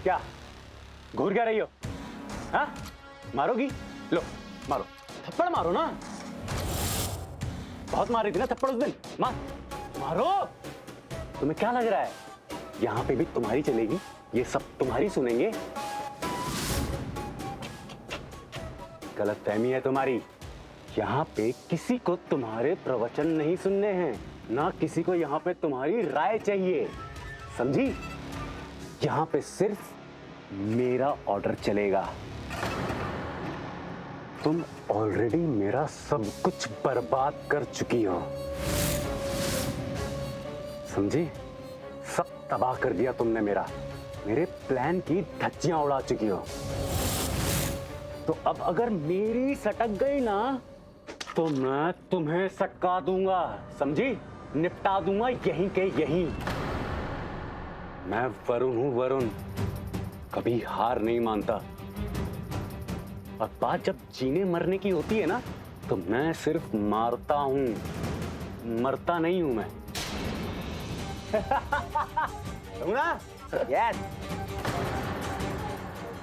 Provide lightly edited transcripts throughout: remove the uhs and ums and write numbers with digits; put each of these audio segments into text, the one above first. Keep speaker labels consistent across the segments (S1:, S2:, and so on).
S1: क्या घूर क्या रही हो? हाँ, मारोगी? लो मारो, थप्पड़ मारो ना। बहुत मारी थी ना थप्पड़ उस दिन, मारो। तुम्हें क्या लग रहा है यहाँ पे भी तुम्हारी चलेगी? ये सब तुम्हारी सुनेंगे? गलतफहमी है तुम्हारी। यहाँ पे किसी को तुम्हारे प्रवचन नहीं सुनने हैं, ना किसी को यहाँ पे तुम्हारी राय चाहिए, समझी? यहाँ पे सिर्फ मेरा ऑर्डर चलेगा। तुम ऑलरेडी मेरा सब कुछ बर्बाद कर चुकी हो, समझी? सब तबाह कर दिया तुमने मेरे प्लान की धज्जियां उड़ा चुकी हो। तो अब अगर मेरी सटक गई ना तो मैं तुम्हें सटका दूंगा, समझी? निपटा दूंगा यहीं के यहीं। मैं वरुण हूं, वरुण, कभी हार नहीं मानता। और बात जब जीने मरने की होती है ना तो मैं सिर्फ मारता हूं, मरता नहीं हूं मैं। सुना? यस।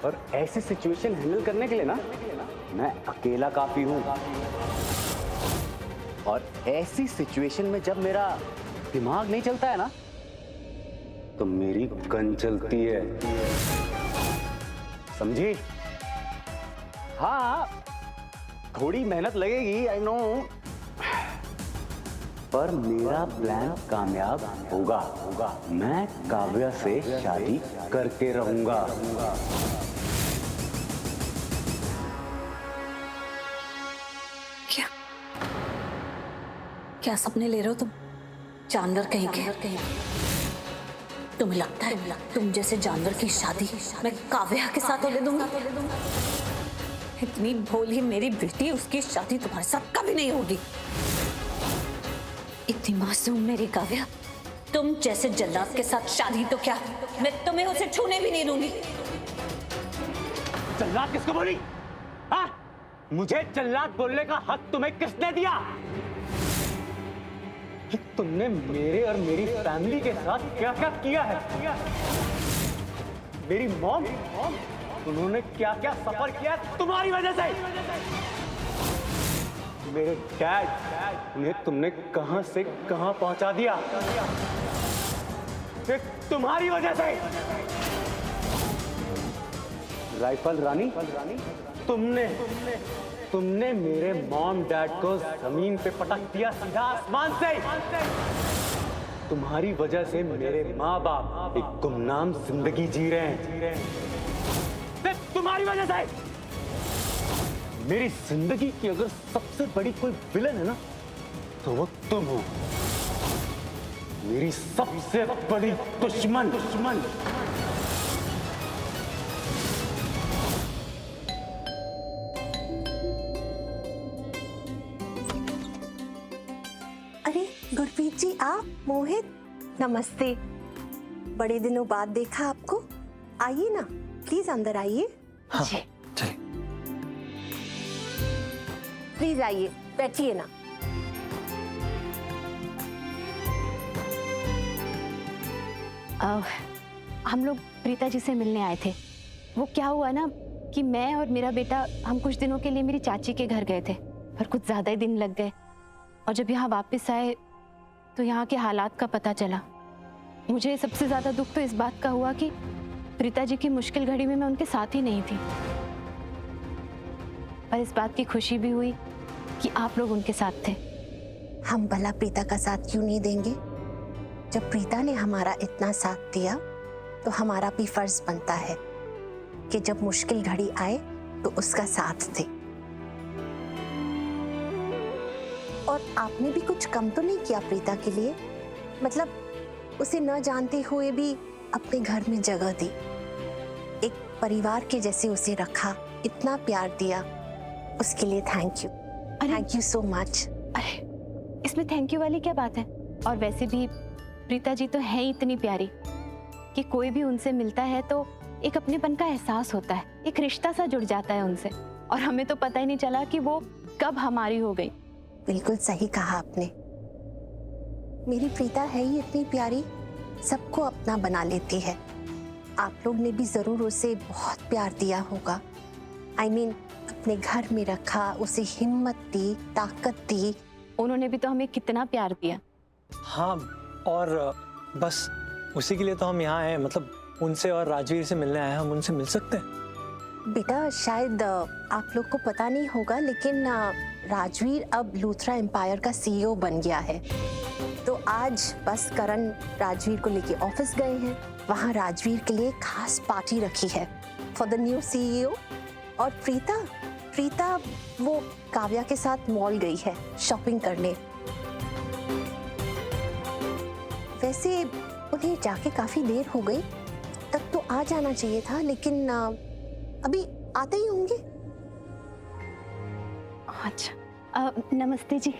S1: और ऐसी सिचुएशन हैंडल करने के लिए ना मैं अकेला काफी हूं। और ऐसी सिचुएशन में जब मेरा दिमाग नहीं चलता है ना तो मेरी गन चलती है, समझी? हाँ, थोड़ी मेहनत लगेगी, आई नो, पर मेरा प्लान कामयाब होगा। मैं काव्या से शादी करके रहूंगा।
S2: क्या सपने ले रहे हो तुम? जानवर कहीं के। तुम्हें लगता है तुम जैसे जानवर की शादी मैं काव्या के साथ होने दूंगा? इतनी भोली मेरी बेटी, उसकी शादी तुम्हारे साथ कभी नहीं होगी। इतनी मासूम मेरी काव्या, तुम जैसे जल्लाद के साथ शादी तो क्या, मैं तुम्हें उसे छूने भी नहीं दूंगी।
S1: जल्लाद किसको बोली? हाँ? मुझे जल्लाद बोलने का हक तुम्हें किसने दिया? कि तुमने मेरे और मेरी फैमिली के साथ क्या क्या किया है? मेरी मॉम, उन्होंने क्या क्या सफर किया तुम्हारी वजह से। मेरे डैड, उन्हें तुमने कहां से कहां पहुंचा दिया तुम्हारी वजह से। राइफल रानी, तुमने मेरे मॉम डैड को जमीन पे पटक दिया, सीधा आसमान से। तुम्हारी वजह से मेरे माँ बाप एक गुमनाम जिंदगी जी रहे हैं। सिर्फ तुम्हारी वजह से। मेरी जिंदगी की अगर सबसे बड़ी कोई विलन है ना तो वो तुम हो, मेरी सबसे बड़ी दुश्मन।
S3: अरे गुरप्रीत जी, आप? मोहित, नमस्ते। बड़े दिनों बाद देखा आपको। आइए ना, प्लीज अंदर आइए।
S4: हाँ, चलिए।
S3: प्लीज आइए, बैठिए ना।
S5: हम लोग प्रीता जी से मिलने आए थे। वो क्या हुआ ना कि मैं और मेरा बेटा हम कुछ दिनों के लिए मेरी चाची के घर गए थे, पर कुछ ज्यादा ही दिन लग गए। और जब यहाँ वापस आए तो यहाँ के हालात का पता चला। मुझे सबसे ज्यादा दुख तो इस बात का हुआ कि प्रीता जी की मुश्किल घड़ी में मैं उनके साथ ही नहीं थी, पर इस बात की खुशी भी हुई कि आप लोग उनके साथ थे।
S3: हम भला प्रीता का साथ क्यों नहीं देंगे? जब प्रीता ने हमारा इतना साथ दिया तो हमारा भी फर्ज बनता है कि जब मुश्किल घड़ी आए तो उसका साथ दे। और आपने भी कुछ कम तो नहीं किया प्रीता के लिए। मतलब उसे न जानते हुए भी अपने घर में जगह दी, एक परिवार के जैसे उसे रखा, इतना प्यार दिया। उसके लिए thank you, thank you so much.
S5: अरे इसमें थैंक यू वाली क्या बात है? और वैसे भी प्रीता जी तो है इतनी प्यारी कि कोई भी उनसे मिलता है तो एक अपनेपन का एहसास होता है, एक रिश्ता सा जुड़ जाता है उनसे। और हमें तो पता ही नहीं चला कि वो कब हमारी हो गई।
S3: बिल्कुल सही कहा आपने। मेरी प्रीता है ही इतनी प्यारी, सबको अपना बना लेती है। आप लोग ने भी जरूर उसे बहुत प्यार दिया होगा। I mean, अपने घर में रखा, उसे हिम्मत दी, ताकत दी।
S5: उन्होंने भी तो हमें कितना प्यार दिया।
S4: हाँ, और बस उसी के लिए तो हम यहाँ हैं। मतलब उनसे और राजवीर से मिलने आए हैं, हम उनसे मिल सकते हैं?
S3: बेटा शायद आप लोग को पता नहीं होगा, लेकिन राजवीर अब लूथरा एम्पायर का CEO बन गया है। तो आज बस करण राजवीर को लेके ऑफिस गए हैं। वहाँ राजवीर के लिए खास पार्टी रखी है फॉर द न्यू CEO। और प्रीता वो काव्या के साथ मॉल गई है शॉपिंग करने। वैसे उन्हें जाके काफी देर हो गई, तब तो आ जाना चाहिए था, लेकिन अभी आते ही होंगे।
S5: अच्छा, नमस्ते जी।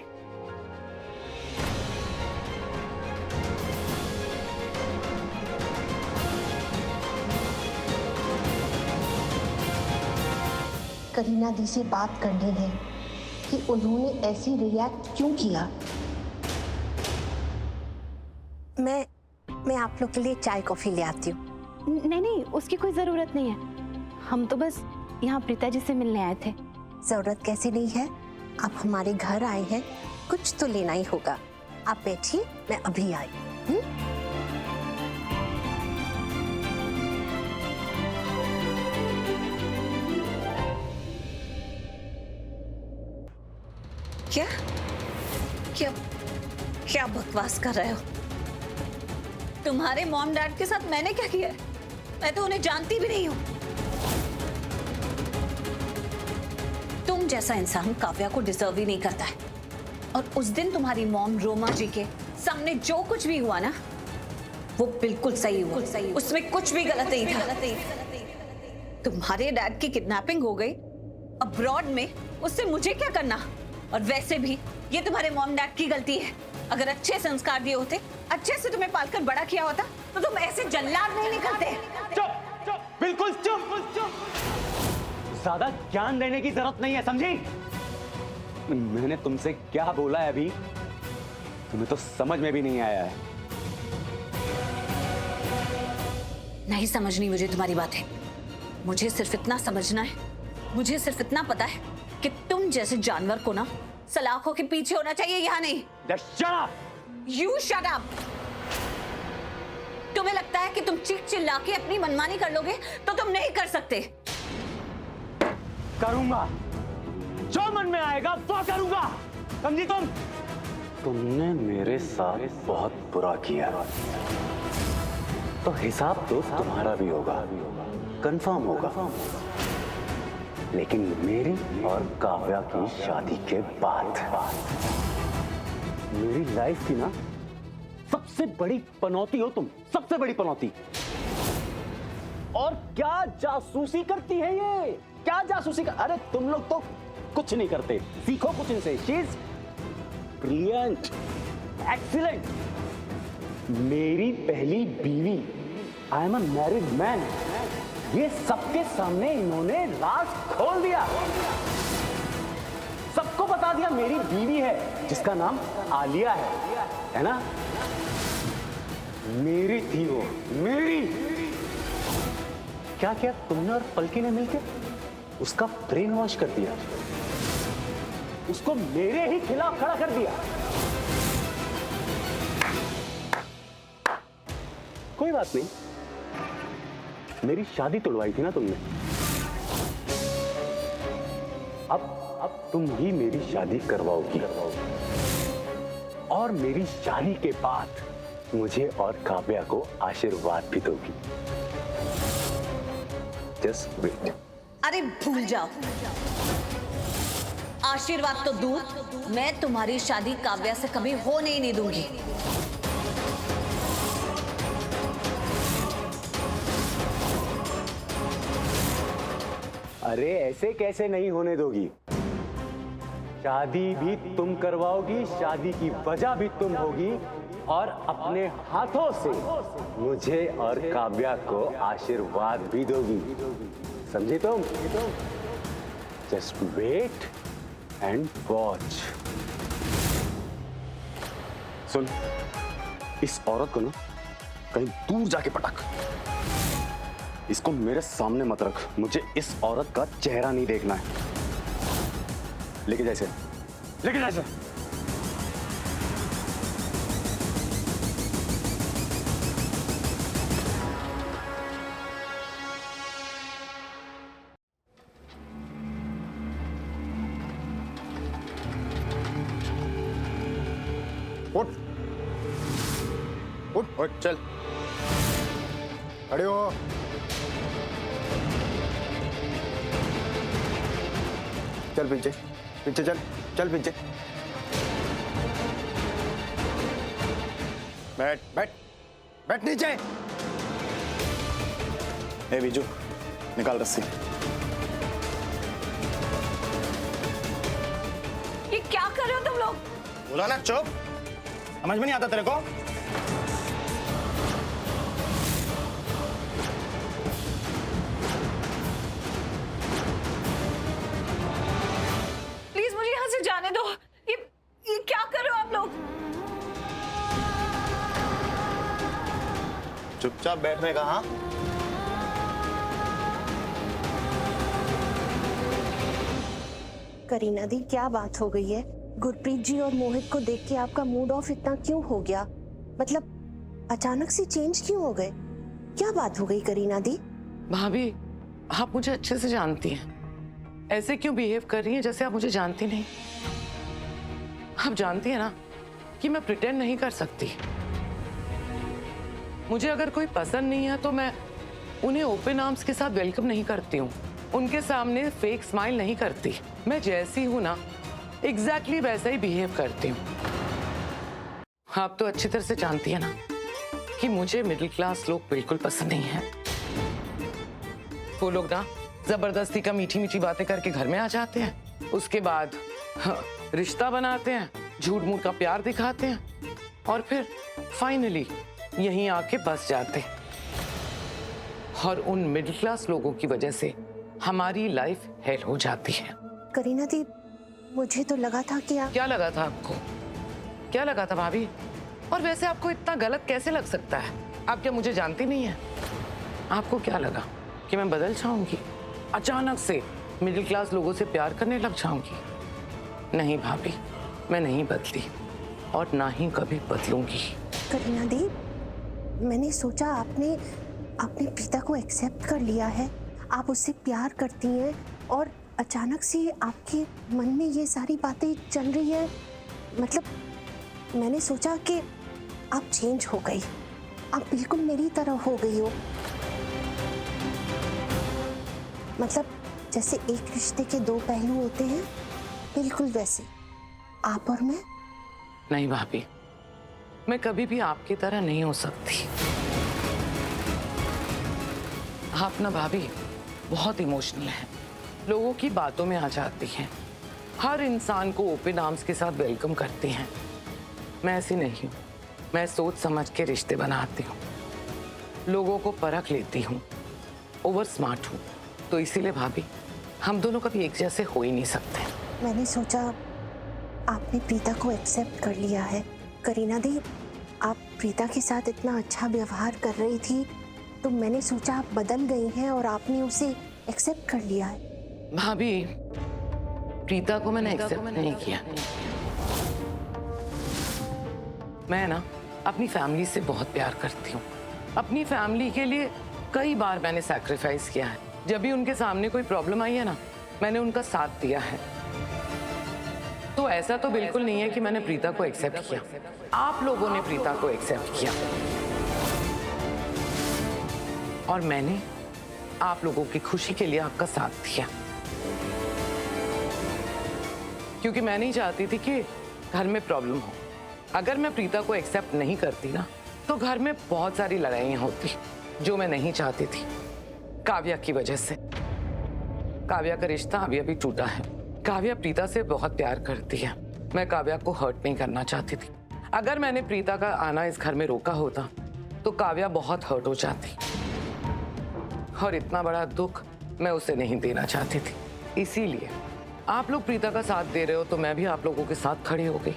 S3: करीना दी से बात करनी है कि उन्होंने ऐसी रिएक्ट क्यों किया। मैं आप लोग के लिए चाय कॉफी ले आती हूँ।
S5: नहीं, उसकी कोई जरूरत नहीं है। हम तो बस यहाँ प्रीता जी से मिलने आए थे।
S3: जरूरत कैसे नहीं है, आप हमारे घर आए हैं, कुछ तो लेना ही होगा। आप बैठिए, मैं अभी आई।
S2: क्या क्या क्या बकवास कर रहे हो? तुम्हारे मॉम डैड के साथ मैंने क्या किया है? मैं तो उन्हें जानती भी नहीं हूँ। तुम जैसा इंसान काव्या को डिजर्व ही नहीं करता है। और उस दिन तुम्हारी मॉम रोमा जी के सामने जो कुछ भी हुआ ना, वो बिल्कुल सही हुआ। उसमें कुछ भी गलत नहीं था। तुम्हारे डैड की किडनैपिंग हो गई अब्रॉड में, उससे मुझे क्या करना? और वैसे भी ये तुम्हारे मॉम डैड की गलती है। अगर अच्छे संस्कार दिए होते, अच्छे से तुम्हें पालकर बड़ा किया होता, तो तुम ऐसे जल्लाद नहीं निकलते।
S1: चुप, बिल्कुल चुप। ज्यादा ज्ञान देने की जरूरत नहीं है, समझी? मैंने तुमसे क्या बोला है अभी, तुम्हें तो समझ में भी नहीं आया है।
S2: नहीं समझनी मुझे तुम्हारी बातें। मुझे सिर्फ इतना समझना है, मुझे सिर्फ इतना पता है कि तुम जैसे जानवर को ना सलाखों के पीछे होना चाहिए, यहाँ नहीं।
S1: Just shut up!
S2: You shut up! तुम्हें लगता है कि तुम चीख चिल्ला के अपनी मनमानी कर लोगे, तो तुम नहीं कर सकते।
S1: करूंगा, जो मन में आएगा वो करूंगा, समझी तुम? तुमने मेरे साथ बहुत बुरा किया, तो हिसाब तो तुम्हारा भी होगा, कंफर्म होगा। लेकिन मेरी और काव्या की शादी के बाद मेरी लाइफ की ना सबसे बड़ी पनौती हो तुम, सबसे बड़ी पनौती। और क्या जासूसी करती है ये, क्या जासूसी कर... अरे तुम लोग तो कुछ नहीं करते, सीखो कुछ इनसे। शी इज ब्रिलियंट, एक्सीलेंट, मेरी पहली बीवी। I am a married man. ये सबके सामने इन्होंने राज खोल दिया, सबको बता दिया मेरी बीवी है, जिसका नाम आलिया है ना? मेरी थी वो, मेरी। क्या किया तुमने और पलकी ने मिलकर? उसका ब्रेन वॉश कर दिया, उसको मेरे ही खिलाफ खड़ा कर दिया। कोई बात नहीं, मेरी शादी तोड़वाई थी ना तुमने, अब तुम ही मेरी शादी करवाओगी, और मेरी शादी के बाद मुझे और काव्या को आशीर्वाद भी दोगी। Just wait.
S2: अरे भूल जाओ, आशीर्वाद तो दूर, मैं तुम्हारी शादी काव्या से कभी होने ही नहीं दूंगी।
S1: अरे ऐसे कैसे नहीं होने दोगी? शादी भी तुम करवाओगी, शादी की वजह भी तुम होगी, और अपने हाथों से मुझे और काव्या को आशीर्वाद भी दोगी, समझी तुम? Just wait and watch. सुन, इस औरत को ना कहीं दूर जाके पटक, इसको मेरे सामने मत रख, मुझे इस औरत का चेहरा नहीं देखना है। लेके जा इसे, लेके जा इसे।
S6: उठ उठ उठ, चल खड़े हो। चल पीछे पीछे, चल चल पीछे। बैठ बैठ बैठ नीचे। ए बीजू, निकाल रस्सी।
S2: ये क्या कर रहे हो तुम लोग?
S6: बोला ना चुप, समझ में नहीं आता तेरे को?
S2: प्लीज मुझे यहाँ से जाने दो। ये क्या कर रहे हो आप लोग?
S6: चुपचाप बैठने का। हाँ,
S3: करीना दी, क्या बात हो गई है? गुरप्रीत जी और मोहित को देख के आपका मूड ऑफ इतना क्यों हो गया? मतलब अचानक से चेंज क्यों हो गए? क्या बात हो गई करीना दी?
S7: भाभी, आप मुझे अच्छे से जानती हैं। ऐसे क्यों बिहेव कर रही हैं जैसे आप मुझे जानती नहीं? आप जानती हैं ना कि मैं प्रिटेंड नहीं कर सकती। मुझे अगर कोई पसंद नहीं है तो मैं उन्हें ओपन आर्म्स के साथ वेलकम नहीं करती हूँ, उनके सामने फेक स्माइल नहीं करती। मैं जैसी हूँ ना, एग्जैक्टली वैसा ही बिहेव करती हूँ। आप तो अच्छी तरह से जानती है ना कि मुझे मिडिल क्लास लोग बिल्कुल पसंद नहीं है। वो लोग ना जबरदस्ती का मीठी मीठी बातें करके घर में आ जाते हैं, उसके बाद रिश्ता बनाते हैं, झूठ मूठ का प्यार दिखाते हैं और फिर फाइनली यहीं आके बस जाते हैं। और उन मिडिल क्लास लोगों की वजह से हमारी लाइफ हेल हो जाती है।
S3: करीना दी, मुझे तो लगा था कि आप...
S7: क्या लगा था आपको? क्या लगा था भाभी? और वैसे आपको इतना गलत कैसे लग सकता है? आप क्या मुझे जानती नहीं है? आपको क्या लगा कि मैं बदल जाऊंगी, अचानक से मिडिल क्लास लोगों से प्यार करने लग जाऊंगी? नहीं भाभी, मैं नहीं बदली और ना ही कभी बदलूंगी।
S3: करीना दी, मैंने सोचा आपने प्रीता को एक्सेप्ट कर लिया है, आप उससे प्यार करती हैं और अचानक से आपके मन में ये सारी बातें चल रही है। मतलब मैंने सोचा कि आप चेंज हो गई, आप बिल्कुल मेरी तरह हो गई हो। मतलब जैसे एक रिश्ते के दो पहलू होते हैं, बिल्कुल वैसे आप और मैं।
S7: नहीं भाभी, मैं कभी भी आपकी तरह नहीं हो सकती। आप ना भाभी बहुत इमोशनल हैं, लोगों की बातों में आ जाती हैं, हर इंसान को ओपन आर्म्स के साथ वेलकम करती हैं। मैं ऐसी नहीं हूँ, मैं सोच समझ के रिश्ते बनाती हूँ, लोगों को परख लेती हूँ, ओवर स्मार्ट हूँ। तो इसीलिए भाभी, हम दोनों कभी एक जैसे हो ही नहीं सकते।
S3: मैंने सोचा आपने प्रीता को एक्सेप्ट कर लिया है। करीना दी, आप प्रीता के साथ इतना अच्छा व्यवहार कर रही थी तो मैंने सोचा आप बदल गई हैं और आपने उसे एक्सेप्ट कर लिया है।
S7: भाभी, प्रीता को मैंने एक्सेप्ट नहीं किया। मैं ना अपनी फैमिली से बहुत प्यार करती हूँ। अपनी फैमिली के लिए कई बार मैंने सैक्रिफाइस किया है। जब भी उनके सामने कोई प्रॉब्लम आई है ना, मैंने उनका साथ दिया है। तो ऐसा तो बिल्कुल नहीं है कि मैंने प्रीता को एक्सेप्ट किया, आप लोगों ने प्रीता को एक्सेप्ट किया और मैंने आप लोगों की खुशी के लिए आपका साथ दिया, क्योंकि मैं नहीं चाहती थी कि घर में प्रॉब्लम हो। अगर मैं प्रीता को एक्सेप्ट नहीं करती ना, तो घर में बहुत सारी लड़ाइयाँ होती जो मैं नहीं चाहती थी। काव्या की वजह से, काव्या का रिश्ता अभी अभी टूटा है। काव्या प्रीता से बहुत प्यार करती है, मैं काव्या को हर्ट नहीं करना चाहती थी। अगर मैंने प्रीता का आना इस घर में रोका होता तो काव्या बहुत हर्ट हो जाती और इतना बड़ा दुख मैं उसे नहीं देना चाहती थी। इसीलिए आप लोग प्रीता का साथ दे रहे हो तो मैं भी आप लोगों के साथ खड़ी हो गई।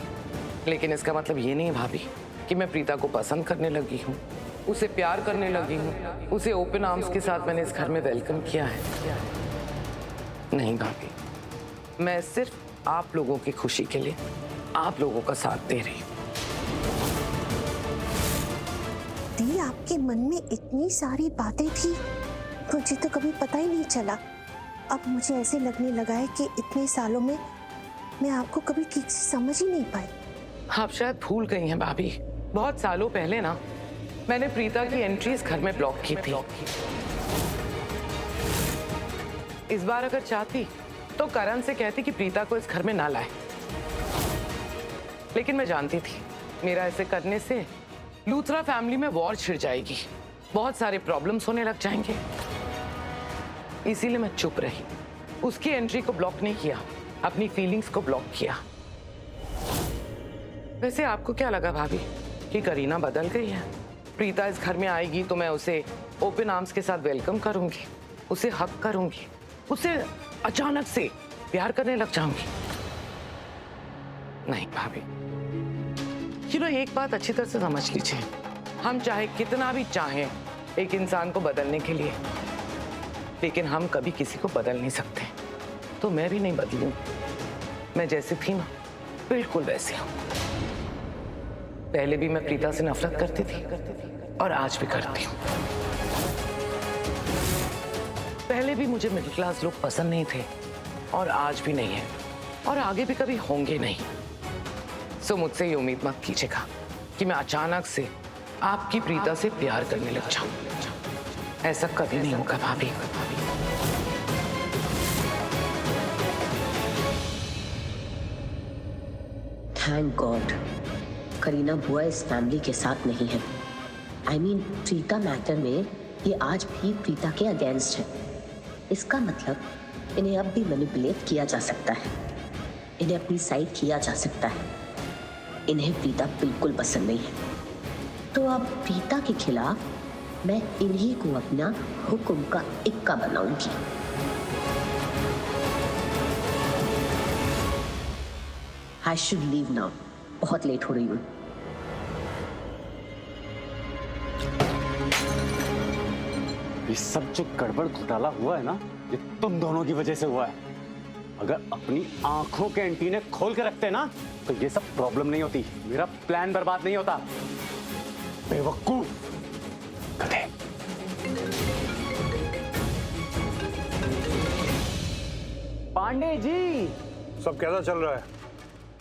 S7: लेकिन इसका मतलब ये नहीं भाभी कि मैं प्रीता को पसंद करने लगी हूँ। उसे प्यार करने लगी हूँ। उसे ओपन आर्म्स के साथ मैंने इस घर में वेलकम किया है। नहीं भाभी, मैं सिर्फ आप लोगों की खुशी के लिए आप लोगों का साथ दे रही हूँ।
S3: दी, आपके मन में इतनी सारी बातें थी, मुझे तो कभी पता ही नहीं चला। अब मुझे ऐसे लगने लगा है कि इतने सालों में मैं आपको कभी ठीक से समझ ही नहीं पाई।
S7: आप शायद भूल गई हैं भाभी, बहुत सालों पहले ना मैंने प्रीता की एंट्री इस घर में ब्लॉक की थी। इस बार अगर चाहती तो करण से कहती कि प्रीता को इस घर में ना लाए, लेकिन मैं जानती थी मेरा ऐसे करने से लूथरा फैमिली में वॉर छिड़ जाएगी, बहुत सारे प्रॉब्लम्स होने लग जाएंगे। इसीलिए मैं चुप रही, उसकी एंट्री को ब्लॉक नहीं किया, अपनी फीलिंग्स को ब्लॉक किया। वैसे आपको क्या लगा भाभी कि करीना बदल गई है? प्रीता इस घर में आएगी तो मैं उसे ओपन आर्म्स के साथ वेलकम करूंगी, उसे हक करूंगी, उसे अचानक से प्यार करने लग जाऊंगी? नहीं भाभी, एक बात अच्छी तरह से समझ लीजिए, हम चाहे कितना भी चाहें एक इंसान को बदलने के लिए, लेकिन हम कभी किसी को बदल नहीं सकते। तो मैं भी नहीं बदलूं, मैं जैसी थी ना बिल्कुल वैसी हूं। पहले भी मैं प्रीता से नफरत करती थी और आज भी करती हूं। पहले भी मुझे मिडिल क्लास लोग पसंद नहीं थे और आज भी नहीं है और आगे भी कभी होंगे नहीं। सो मुझसे ये उम्मीद मत कीजिएगा कि मैं अचानक से आपकी प्रीता से प्यार करने लग जाऊं। ऐसा कभी नहीं होगा भाभी।
S8: थैंक गॉड करीना बुआ इस फैमिली के साथ नहीं है। I mean, प्रीता मैटर में ये आज भी प्रीता के अगेंस्ट है। इसका मतलब इन्हें अब भी मैनिपुलेट किया जा सकता है, इन्हें अपनी साइड किया जा सकता है। इन्हें प्रीता बिल्कुल पसंद नहीं है, तो अब प्रीता के खिलाफ मैं इन्हीं को अपना हुक्म का इक्का बनाऊंगी। I should leave now. बहुत लेट हो रही हूँ।
S1: ये सब जो गड़बड़ घोटाला हुआ है ना, ये तुम दोनों की वजह से हुआ है। अगर अपनी आंखों के एंटीने खोल के रखते ना तो ये सब प्रॉब्लम नहीं होती, मेरा प्लान बर्बाद नहीं होता। बेवकूफ गधे। पांडे जी,
S9: सब कैसा चल रहा है?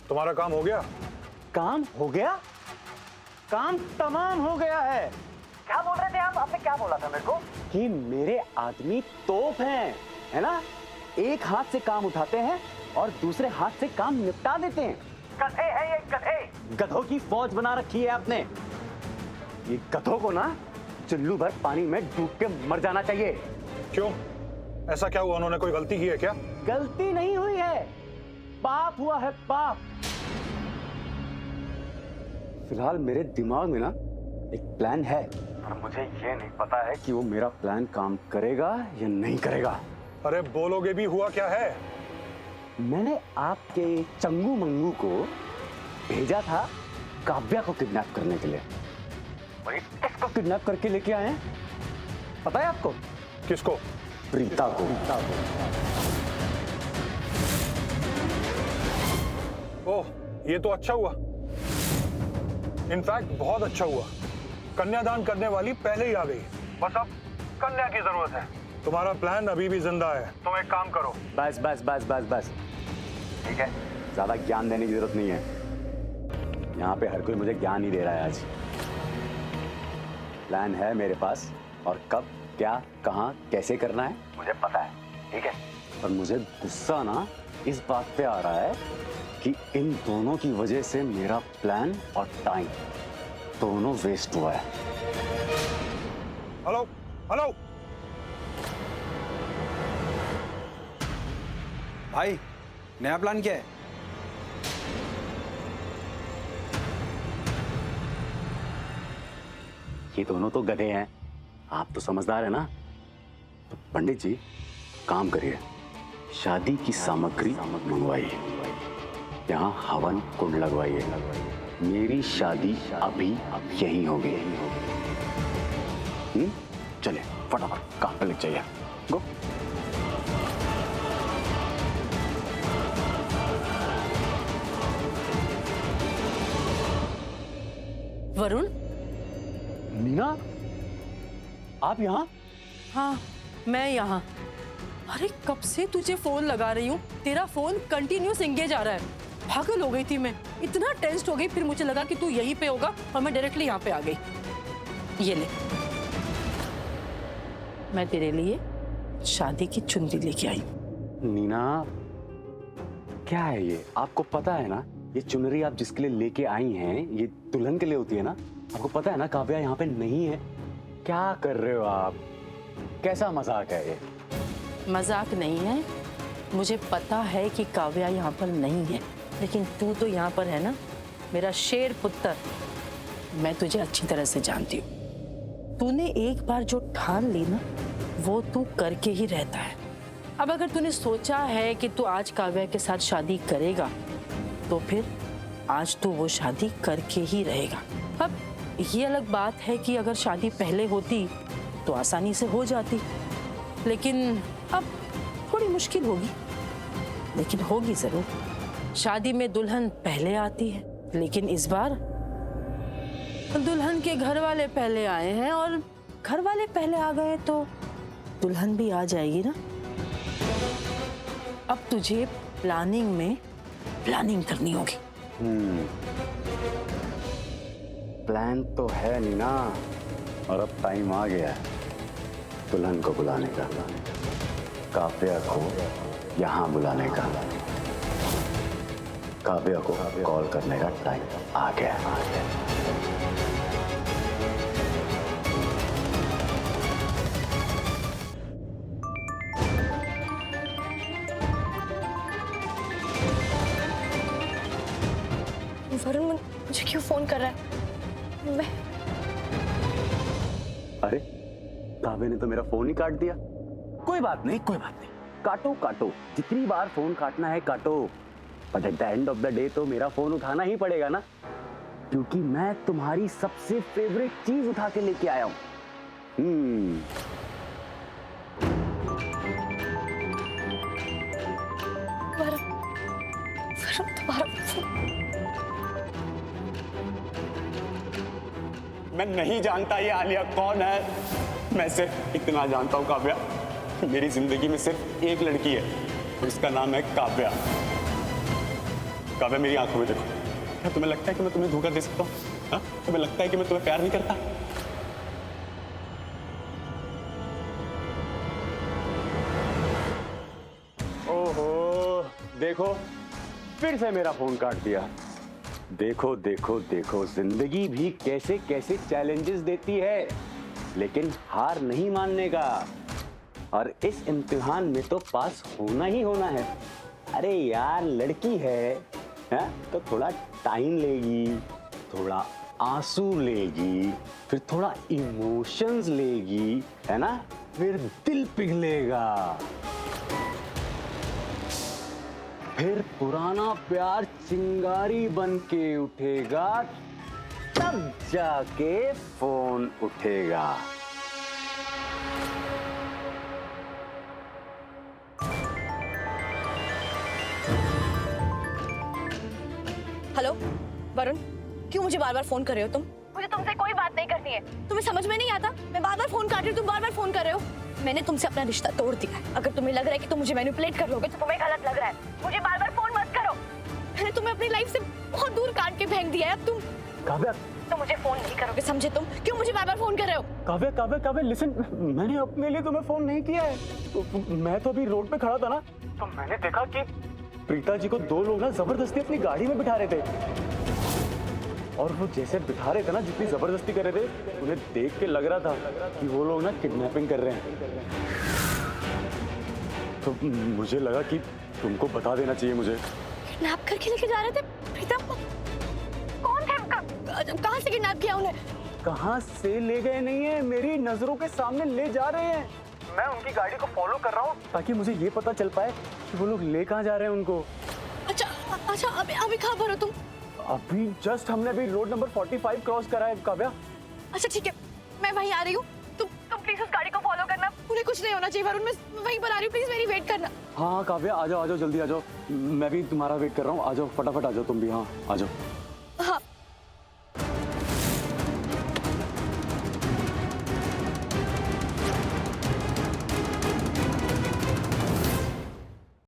S9: तुम्हारा काम हो गया?
S1: काम हो गया? काम तमाम हो गया है। क्या बोल रहे थे आप? आपने क्या बोला था मेरे को? कि मेरे आदमी तोप हैं, है ना? एक हाथ से काम उठाते हैं और दूसरे हाथ से काम निपटा देते हैं। गधे हैं ये, गधे। गधों की फौज बना रखी है आपने। ये गधों को ना चुल्लू भर पानी में डूब के मर जाना चाहिए।
S9: क्यों? ऐसा क्या हुआ? उन्होंने कोई गलती की है क्या?
S1: गलती नहीं हुई है, पाप हुआ है, पाप। फिलहाल मेरे दिमाग में ना एक प्लान है, पर मुझे ये नहीं पता है कि वो मेरा प्लान काम करेगा या नहीं करेगा।
S9: अरे बोलोगे भी, हुआ क्या है?
S1: मैंने आपके चंगू मंगू को भेजा था काव्या को किडनैप करने के लिए, और किसको किडनैप करके लेके आए हैं पता है आपको?
S9: किसको?
S1: प्रीता को।
S9: ओह, ये तो अच्छा हुआ। इनफैक्ट बहुत अच्छा हुआ। कन्यादान करने वाली पहले ही आ गई, बस अब कन्या की जरूरत है। तुम्हारा प्लान अभी भी जिंदा है, तुम एक काम करो।
S1: बस बस बस बस बस, ठीक है, ज्यादा ज्ञान देने की जरूरत नहीं है। यहाँ पे हर कोई मुझे ज्ञान ही दे रहा है आज। प्लान है मेरे पास, और कब, क्या, कहाँ, कैसे करना है मुझे पता है, ठीक है। पर मुझे गुस्सा ना इस बात पे आ रहा है कि इन दोनों की वजह से मेरा प्लान और टाइम दोनों वेस्ट हुआ है।
S9: हेलो हेलो
S6: भाई, नया प्लान क्या है?
S1: ये दोनों तो गधे हैं, आप तो समझदार है ना। तो पंडित जी काम करिए, शादी की सामग्री मंगवाइए, यहाँ हवन कुंड लगवाइए। मेरी शादी अभी यही होगी। चलिए फटाफट काम पे लग जाइए। गो।
S10: वरुण,
S1: नीना, आप यहाँ?
S10: हाँ मैं यहाँ। अरे कब से तुझे फोन लगा रही हूँ, तेरा फोन कंटिन्यूस एंगेज आ रहा है। पागल हो गई थी मैं, इतना टेंस्ड हो गई, फिर मुझे लगा कि तू यहीं पे होगा और मैं डायरेक्टली यहाँ पे आ गई। ये ले, मैं तेरे लिए शादी की चुनरी लेके आई।
S1: नीना, क्या है ये? आपको पता है ना ये चुनरी आप जिसके लिए लेके आई हैं ये दुल्हन के लिए होती है ना? आपको पता है ना काव्या यहाँ पे नहीं है। क्या कर रहे हो आप? कैसा मजाक है ये?
S10: मजाक नहीं है, मुझे पता है कि काव्या यहाँ पर नहीं है, लेकिन तू तो यहाँ पर है ना, मेरा शेर पुत्र। मैं तुझे अच्छी तरह से जानती हूँ। तूने एक बार जो ठान ली ना, वो तू करके ही रहता है। अब अगर तूने सोचा है कि तू आज काव्या के साथ शादी करेगा, तो फिर आज तू वो शादी करके ही रहेगा। अब ये अलग बात है कि अगर शादी पहले होती तो आसानी से हो जाती, लेकिन अब थोड़ी मुश्किल होगी, लेकिन होगी जरूर। शादी में दुल्हन पहले आती है, लेकिन इस बार दुल्हन के घर वाले पहले आए हैं, और घर वाले पहले आ गए तो दुल्हन भी आ जाएगी ना। अब तुझे प्लानिंग में प्लानिंग करनी होगी।
S1: प्लान तो है नीना, और अब टाइम आ गया है दुल्हन को बुलाने का, काव्या को यहाँ बुलाने का। काव्या को कॉल करने का टाइम आ गया।
S3: वरुण मुझे क्यों फोन कर रहा है? मैं
S1: अरे काव्या ने तो मेरा फोन ही काट दिया। कोई बात नहीं, कोई बात नहीं, काटो काटो, जितनी बार फोन काटना है काटो, but at the end of the day तो मेरा फोन उठाना ही pड़ेगा ना, क्योंकि मैं तुम्हारी सबसे फेवरेट चीज उठा के लेके आया हूं।
S3: वरुण तुम्हारा
S1: मैं नहीं जानता ये आलिया कौन है। मैं सिर्फ इतना जानता हूँ काव्या, मेरी जिंदगी में सिर्फ एक लड़की है, उसका नाम है काव्या। काव्या मेरी आंखों में देखो, क्या तुम्हें लगता है कि मैं तुम्हें धोखा दे सकता हूँ? हाँ? तुम्हें लगता है कि मैं तुम्हें प्यार नहीं करता? ओहो, देखो फिर से मेरा फोन काट दिया। देखो देखो देखो, जिंदगी भी कैसे कैसे चैलेंजेस देती है, लेकिन हार नहीं मानने का, और इस इम्तिहान में तो पास होना ही होना है। अरे यार लड़की है तो थोड़ा टाइम लेगी, थोड़ा आंसू लेगी, फिर थोड़ा इमोशंस लेगी, है ना, फिर दिल पिघलेगा, फिर पुराना प्यार चिंगारी बन के उठेगा, तब जाके फोन उठेगा।
S3: हेलो वरुण, क्यों मुझे बार बार फोन कर रहे हो तुम? मुझे तुमसे कोई बात नहीं करनी है, तुम्हें समझ में नहीं आता? मैं बार बार फोन काट रही हूँ, तुम बार बार फोन कर रहे हो। मैंने तुमसे अपना रिश्ता तोड़ दिया है। अगर तुम्हें लग रहा है कि तुम मुझे मैनिपुलेट कर लोगे तो तुम्हें गलत लग रहा है। मुझे बार बार फोन मत करो। मैंने तुम्हें अपनी लाइफ से बहुत दूर काट के फेंक दिया है। अब तुम
S1: काव्या,
S3: तो मुझे फोन नहीं करोगे, समझे तुम? क्यों मुझे बार बार फोन कर रहे हो?
S1: काव्या काव्या काव्या लिसन, मैंने अपने लिए तुम्हें फोन नहीं किया है। तो मैं तो अभी रोड पे खड़ा था ना, तो मैंने देखा कि प्रीता जी को दो लोग ना जबरदस्ती अपनी गाड़ी में बिठा रहे थे, और वो जैसे बिठा रहे थे ना, जितनी जबरदस्ती कर रहे थे, उन्हें देख के लग रहा था कि वो लोग ना किडनैपिंग कर रहे हैं। तो मुझे लगा कि तुमको बता देना चाहिए मुझे।
S3: किडनैप करके लेके जा रहे थे प्रीता? कौन थे? कहाँ से किडनैप किया उन्हें?
S1: कहाँ से ले गए नहीं है, मेरी नजरों के सामने ले जा रहे हैं। मैं उनकी गाड़ी को फॉलो कर रहा हूँ ताकि मुझे ये पता चल पाए कि वो लोग ले कहाँ जा रहे हैं उनको।
S3: अच्छा अभी कहाँ पर हो तुम?
S1: अभी जस्ट हमने अभी रोड नंबर 45 क्रॉस करा है काव्या।
S3: अच्छा ठीक है, मैं वहीं आ रही हूँ, तुम
S5: प्लीज उस गाड़ी को फॉलो करना। उन्हें कुछ नहीं होना चाहिए वरुण, मैं वहीं पर आ रही हूँ, प्लीज मेरी वेट करना।
S1: हाँ काव्या आ जाओ जल्दी आ जाओ, मैं भी तुम्हारा वेट कर रहा हूँ, आ जाओ फटाफट आ जाओ तुम भी, हाँ आ जाओ।